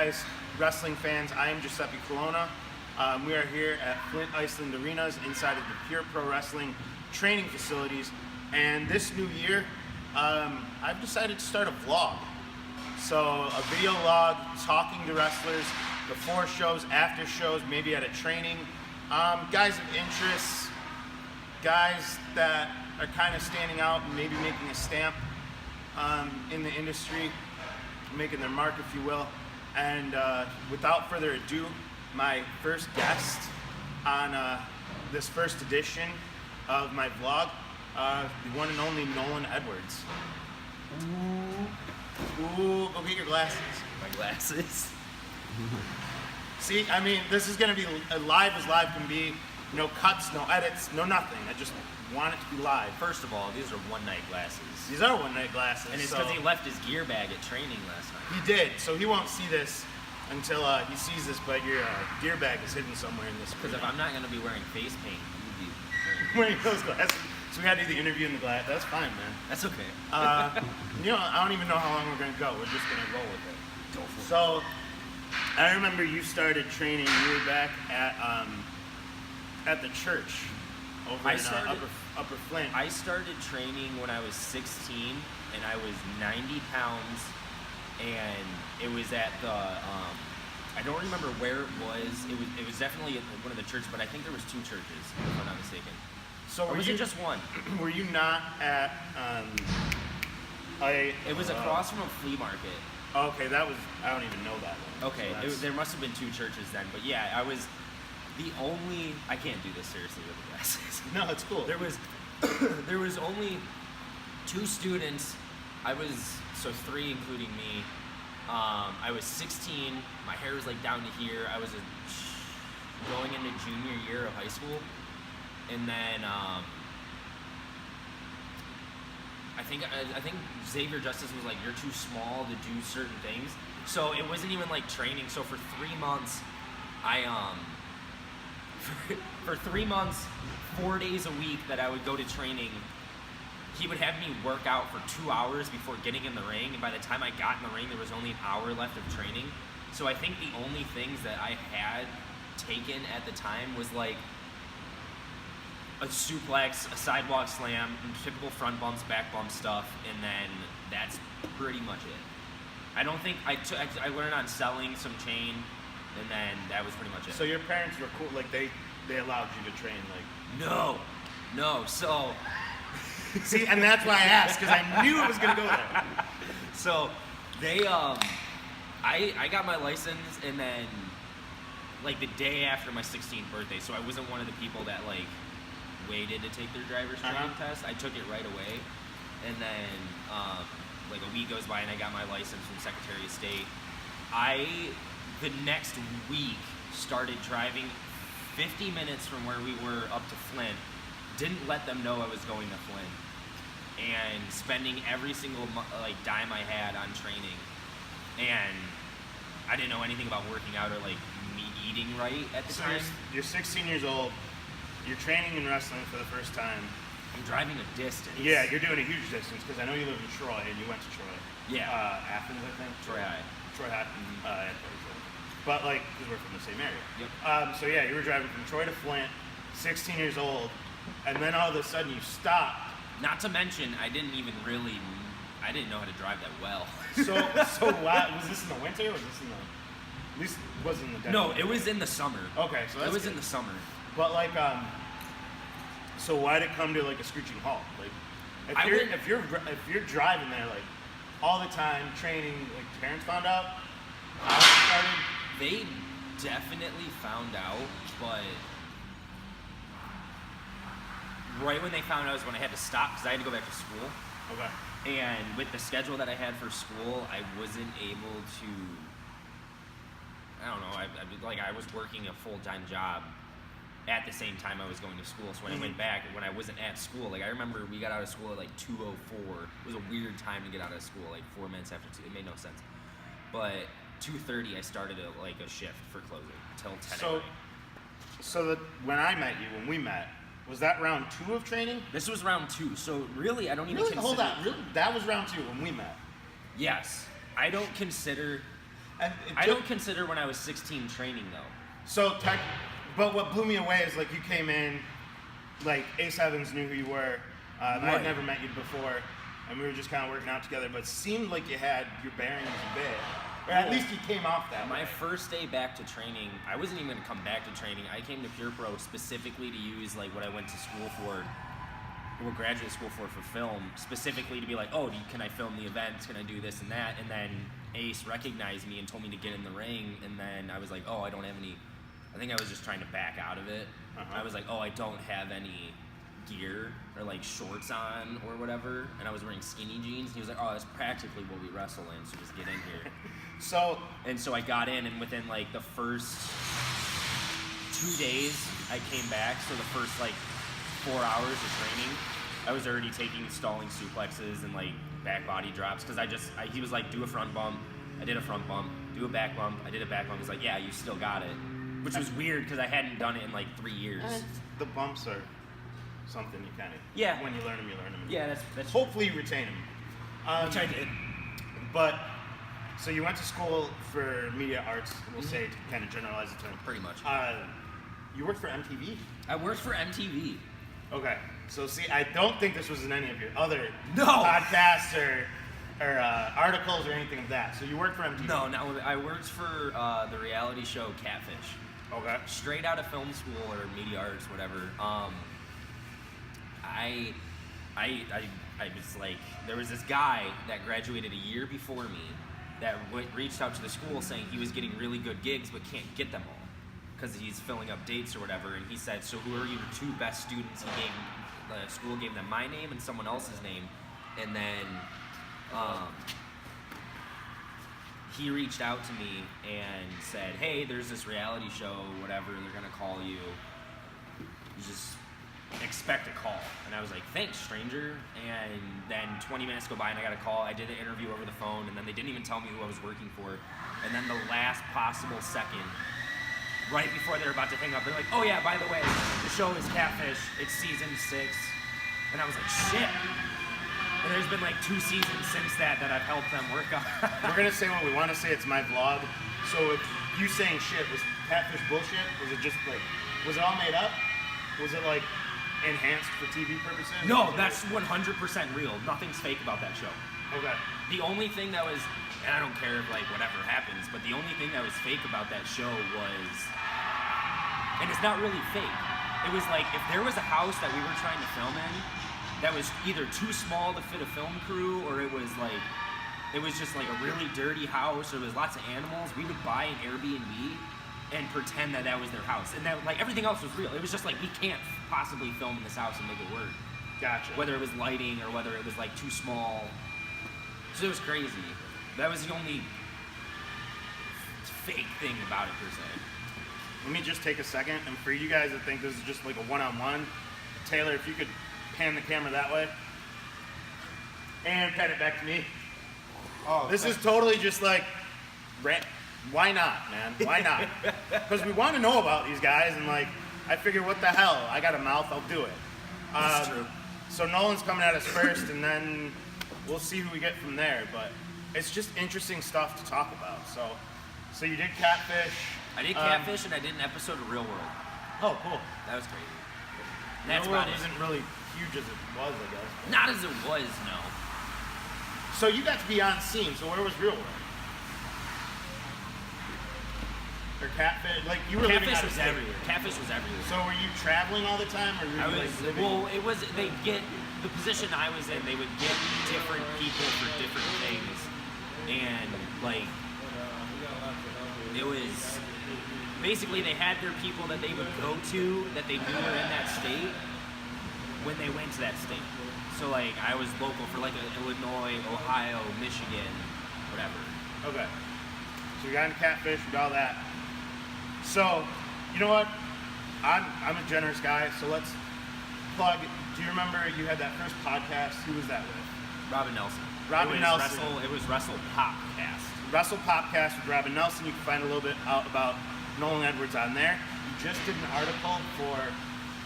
guys, wrestling fans? I am Giuseppe Colonna. We are here at Flint Iceland Arenas inside of the Pure Pro Wrestling training facilities. And this new year, I've decided to start a vlog. So a video log talking to wrestlers before shows, after shows, maybe at a training. Guys of interest, guys that are kind of standing out and maybe making a stamp in the industry, making their mark, if you will. And without further ado, my first guest on this first edition of my vlog, the one and only Nolan Edwards. Ooh, go get your glasses. My glasses. See, I mean, this is gonna be live as live can be. No cuts, no edits, no nothing. I just want it to be live. First of all, these are one-night glasses. These are one-night glasses. And it's because he left his gear bag at training last night. He did, so he won't see this until he sees this, but your gear bag is hidden somewhere in this. Because if I'm not going to be wearing face paint, you'd be wearing those glasses. So we gotta do the interview in the glass. That's fine, man. That's okay. You know, I don't even know how long we're gonna go. We're just gonna roll with it. Go for it. So, I remember you started training. You were back at the church over in Upper Flint. I started training when I was 16, and I was 90 pounds, and it was at the, I don't remember where it was. It was definitely at one of the churches, but I think there was two churches, if I'm not mistaken. So or was it just one? Were you not at, It was across from a flea market. Okay, that was, I don't even know that one. Okay, So there must have been two churches then, but yeah, I was the only, I can't do this seriously with the glasses. No, it's cool. There was only two students. So three including me. I was 16, my hair was like down to here. I was going into junior year of high school. And then I think Xavier Justice was like, you're too small to do certain things. So it wasn't even like training. So for 3 months, for 3 months, 4 days a week that I would go to training, he would have me work out for 2 hours before getting in the ring. And by the time I got in the ring, there was only an hour left of training. So I think the only things that I had taken at the time was like a suplex, a sidewalk slam, typical front bumps, back bump stuff, and then that's pretty much it. I don't think I learned on selling some chain, and then that was pretty much it. So your parents were cool, like they allowed you to train, like? No, so. See, and that's why I asked, because I knew it was gonna go there. So, they, I got my license, and then, like, the day after my 16th birthday, so I wasn't one of the people that, like, waited to take their driver's training test. I took it right away, and then like a week goes by and I got my license from Secretary of State. The next week started driving 50 minutes from where we were up to Flint, didn't let them know I was going to Flint, and spending every single like dime I had on training. And I didn't know anything about working out or like me eating right at the time. You're 16 years old. You're training and wrestling for the first time. I'm driving a distance. Yeah, you're doing a huge distance because I know you live in Troy and you went to Troy. Yeah. Athens, I think. Troy High. Troy High. But like, because we're from the same area. Yep. So yeah, you were driving from Troy to Flint, 16 years old, and then all of a sudden you stopped. Not to mention, I didn't know how to drive that well. So why, was this in the winter or was this in the? At least it wasn't in the. No, it was in the summer. Okay, so that's it was good. in the summer. But like, so why'd it come to like a screeching halt? Like, if you're driving there like all the time, training, like parents found out, how it started. They definitely found out, but right when they found out was when I had to stop because I had to go back to school. Okay. And with the schedule that I had for school, I wasn't able to. I don't know. I was working a full-time job at the same time I was going to school. So when I went back, when I wasn't at school, like I remember we got out of school at like 2:04. It was a weird time to get out of school, like 4 minutes after 2. It made no sense. But 2:30, I started a shift for closing till 10 at night. So when I met you, when we met, was that round 2 of training? This was round 2. So really, I don't even consider. Hold on. Really? That was round 2 when we met. Yes, I don't consider And I don't consider when I was 16 training though. So, but what blew me away is like you came in, like Ace Evans knew who you were. I had never met you before, and we were just kind of working out together. But it seemed like you had your bearings a bit, or at least you came off that way. My first day back to training, I wasn't even going to come back to training. I came to Pure Pro specifically to use like what I went to school for, or graduate school for film, specifically to be like, oh, can I film the events? Can I do this and that? And then Ace recognized me and told me to get in the ring, and then I was like, oh, I don't have any. I think I was just trying to back out of it. I was like, oh, I don't have any gear or like shorts on or whatever, and I was wearing skinny jeans. And he was like, oh, that's practically what we wrestle in, so just get in here. So I got in, and within like the first 2 days I came back, so the first like 4 hours of training, I was already taking stalling suplexes and like back body drops, because he was like, do a front bump. I did a front bump. Do a back bump. I did a back bump. He's like, yeah, you still got it. Which was weird because I hadn't done it in like 3 years. The bumps are something you kind of, when you learn them, you learn them. Yeah, that's hopefully you retain them. which I did. But, so you went to school for media arts, we'll say, to kind of generalize the term. Pretty much. You worked for MTV? I worked for MTV. Okay. So see, I don't think this was in any of your other No. podcasts or articles or anything of that. So you worked for MTV? No, I worked for the reality show Catfish. Okay. Straight out of film school or media arts, whatever. I was like, there was this guy that graduated a year before me that reached out to the school saying he was getting really good gigs but can't get them all because he's filling up dates or whatever. And he said, so who are your 2 best students? The school gave them my name and someone else's name. And then he reached out to me and said, hey, there's this reality show, whatever, they're gonna call you. Just expect a call. And I was like, thanks, stranger. And then 20 minutes go by and I got a call. I did an interview over the phone, and then they didn't even tell me who I was working for. And then the last possible second, right before they're about to hang up, they're like, oh yeah, by the way, the show is Catfish, it's season 6. And I was like, shit. And there's been like 2 seasons since that I've helped them work on. We're gonna say what we want to say. It's my vlog. So if you saying shit, was Catfish bullshit? Was it just like, was it all made up? Was it like enhanced for TV purposes? No, that's 100% real. Nothing's fake about that show. Okay. The only thing that was, and I don't care if like whatever happens, but the only thing that was fake about that show was, and it's not really fake. It was like if there was a house that we were trying to film in that was either too small to fit a film crew, or it was just like a really dirty house, or there was lots of animals, we would buy an Airbnb and pretend that was their house. And that, like, everything else was real. It was just like, we can't possibly film in this house and make it work. Gotcha. Whether it was lighting or whether it was like too small. So it was crazy. That was the only fake thing about it, per se. Let me just take a second, and for you guys that think this is just like a one-on-one, Taylor, if you could pan the camera that way and pan it back to me. Oh, this is totally just like, why not, man? Why not? Because we want to know about these guys, and like, I figure, what the hell? I got a mouth, I'll do it. That's true. So Nolan's coming at us first, and then we'll see who we get from there. But it's just interesting stuff to talk about. So you did Catfish. I did Catfish, and I did an episode of Real World. Oh, cool. That was crazy. That's Real World about it. isn't really huge as it was, I guess. Not as it was, no. So you got to be on scene. So where was Real World? Or Catfish? Like you were living Catfish out of was state. everywhere. Catfish was everywhere. So were you traveling all the time, or were you like living? Well, it was, they get, the position I was in, they would get different people for different things. And, like, it was, basically they had their people that they would go to that they knew were in that state when they went to that state. So, like, I was local for, like, Illinois, Ohio, Michigan, whatever. Okay. So you got into Catfish, you got all that. So, you know what? I'm a generous guy, so let's plug. Do you remember you had that first podcast? Who was that with? Robin Nelson. Robin Nelson. It was Wrestle Popcast. Wrestle Popcast with Robin Nelson. You can find a little bit out about Nolan Edwards on there. You just did an article for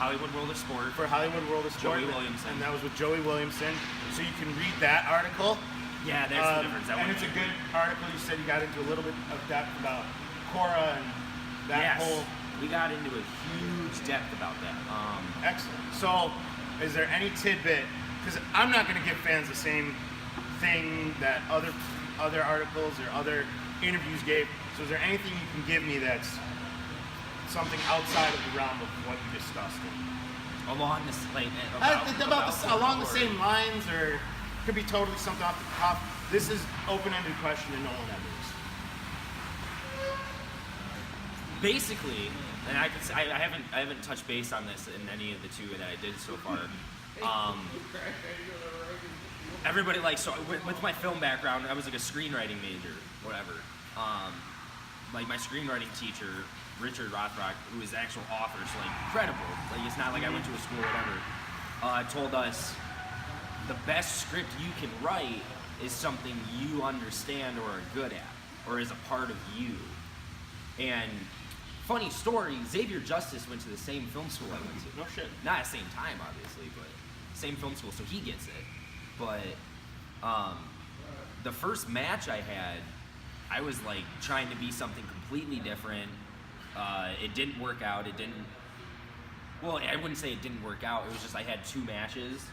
Hollywood World of Sport. Hollywood World of Sport. Joey Williamson. And that was with Joey Williamson. So you can read that article. Yeah, there's the difference. And it's a good article. You said you got into a little bit of depth about Cora and that whole. We got into a huge depth about that. Excellent. So, is there any tidbit? Because I'm not going to give fans the same thing that other articles or other interviews gave. So, is there anything you can give me that's something outside of the realm of what you discussed? Along this, like, along the same lines, or could be totally something off the top. This is open-ended question to Nolan Edwards. Basically, and I haven't touched base on this in any of the two that I did so far. Everybody so with my film background, I was like a screenwriting major, whatever. Like my screenwriting teacher, Richard Rothrock, who is the actual author, so like incredible. Like it's not like I went to a school or whatever. Told us the best script you can write is something you understand or are good at, or is a part of you. And funny story, Xavier Justice went to the same film school I went to. No shit. Not at the same time, obviously, but same film school, so he gets it. But the first match I had, I was like trying to be something completely different. It didn't work out. Well, I wouldn't say it didn't work out. It was just I had 2 matches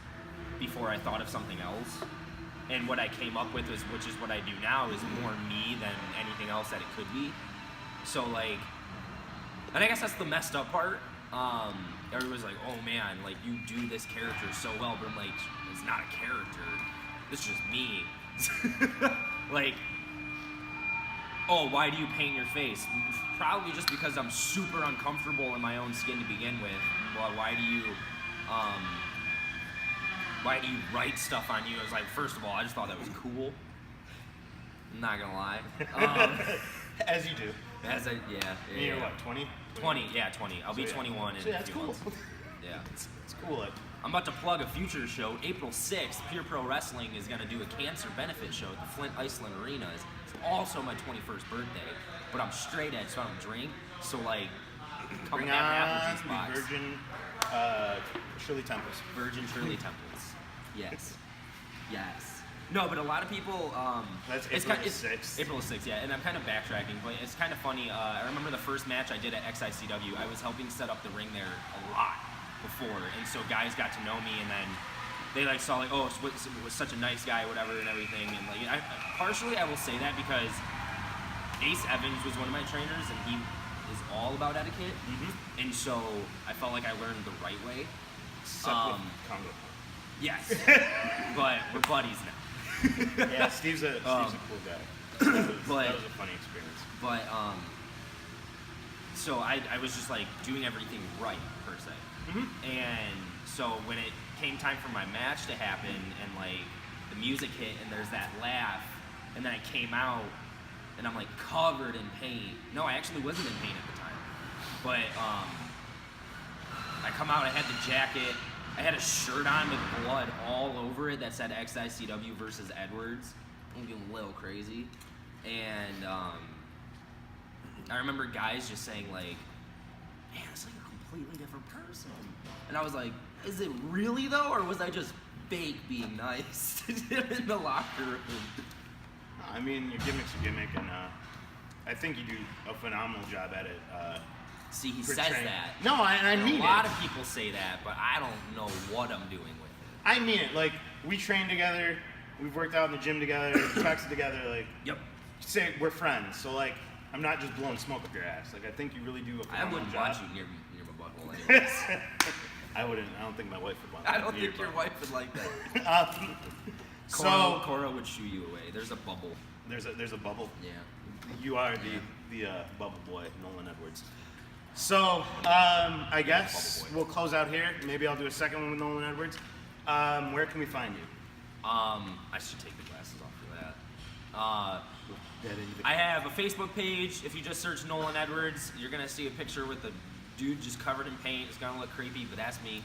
before I thought of something else. And what I came up with, which is what I do now, is more me than anything else that it could be. So like, and I guess that's the messed up part. Everybody's like, oh man, like you do this character so well, but I'm like, it's not a character. This is just me. Like, oh, why do you paint your face? Probably just because I'm super uncomfortable in my own skin to begin with. Well, why do you write stuff on you? I was like, first of all, I just thought that was cool. I'm not gonna lie. As you do. You're what, 20? 20, yeah, 20. I'll be 21 in a few months. Yeah. It's cool. I'm about to plug a future show. April 6th, Pure Pro Wrestling is going to do a cancer benefit show at the Flint Iceland Arenas. It's also my 21st birthday, but I'm straight edge, so I don't drink. So, like, come Bring and have an on apple juice box. the Virgin Shirley Temples. Virgin Shirley Temples. Yes. Yes. No, but a lot of people. That's it's April kind, 6th. April 6th, yeah. And I'm kind of backtracking, but it's kind of funny. I remember the first match I did at XICW. I was helping set up the ring there a lot before, and so guys got to know me, and then they like saw like, oh, was such a nice guy, whatever, and everything. And like, partially I will say that because Ace Evans was one of my trainers, and he is all about etiquette, and so I felt like I learned the right way. Except with Congo. Yes, but we're buddies now. Yeah, Steve's a cool guy. That was a funny experience. But so I was just like doing everything right per se, and so when it came time for my match to happen and like the music hit and there's that laugh, and then I came out and I'm like covered in paint. No, I actually wasn't in paint at the time, but I come out. I had the jacket. I had a shirt on with blood all over it that said XICW versus Edwards. I'm getting a little crazy. And I remember guys just saying like, man, it's like a completely different person. And I was like, is it really though? Or was I just fake being nice in the locker room? I mean, your gimmick's a gimmick, and I think you do a phenomenal job at it. See, he says that. No, I mean it. A lot of people say that, but I don't know what I'm doing with it. I mean it. Like, we train together, we've worked out in the gym together, texted together, like, Yep. Say we're friends, so like, I'm not just blowing smoke up your ass. Like, I think you really do a phenomenal I wouldn't job. want you near my butthole anyways. I don't think my wife would want I that don't near think your wife would like that. So Cora would shoo you away. There's a bubble. there's a bubble. Yeah. You are the bubble boy, Nolan Edwards. So, I guess we'll close out here. Maybe I'll do a second one with Nolan Edwards. Where can we find you? I should take the glasses off for that. I have a Facebook page. If you just search Nolan Edwards, you're gonna see a picture with a dude just covered in paint. It's gonna look creepy, but that's me.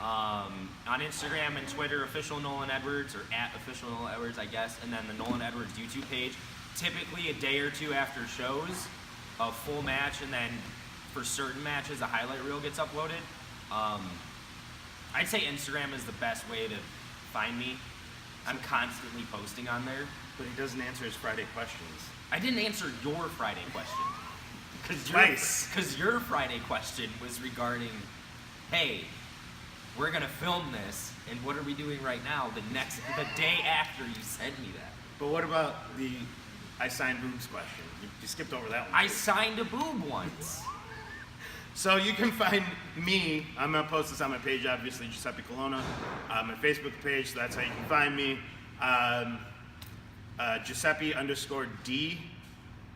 On Instagram and Twitter, official Nolan Edwards, or at official Nolan Edwards, I guess, and then the Nolan Edwards YouTube page. Typically a day or two after shows, a full match, and then for certain matches, a highlight reel gets uploaded. I'd say Instagram is the best way to find me. I'm constantly posting on there. But he doesn't answer his Friday questions. I didn't answer your Friday question. Because your Friday question was regarding, hey, we're gonna film this, and what are we doing right now? The day after you sent me that. But what about the I signed boobs question? You skipped over that one. I signed a boob once. So you can find me. I'm gonna post this on my page, obviously, Giuseppe Colonna, my Facebook page. So that's how you can find me. Giuseppe_D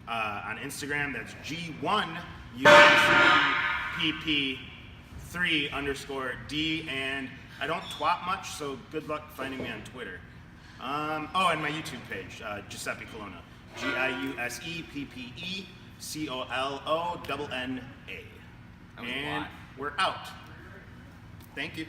on Instagram. That's G1USPP3_D. And I don't twat much, so good luck finding me on Twitter. And my YouTube page, Giuseppe Colonna. GIUSEPPECOLONNA. And we're out. Thank you.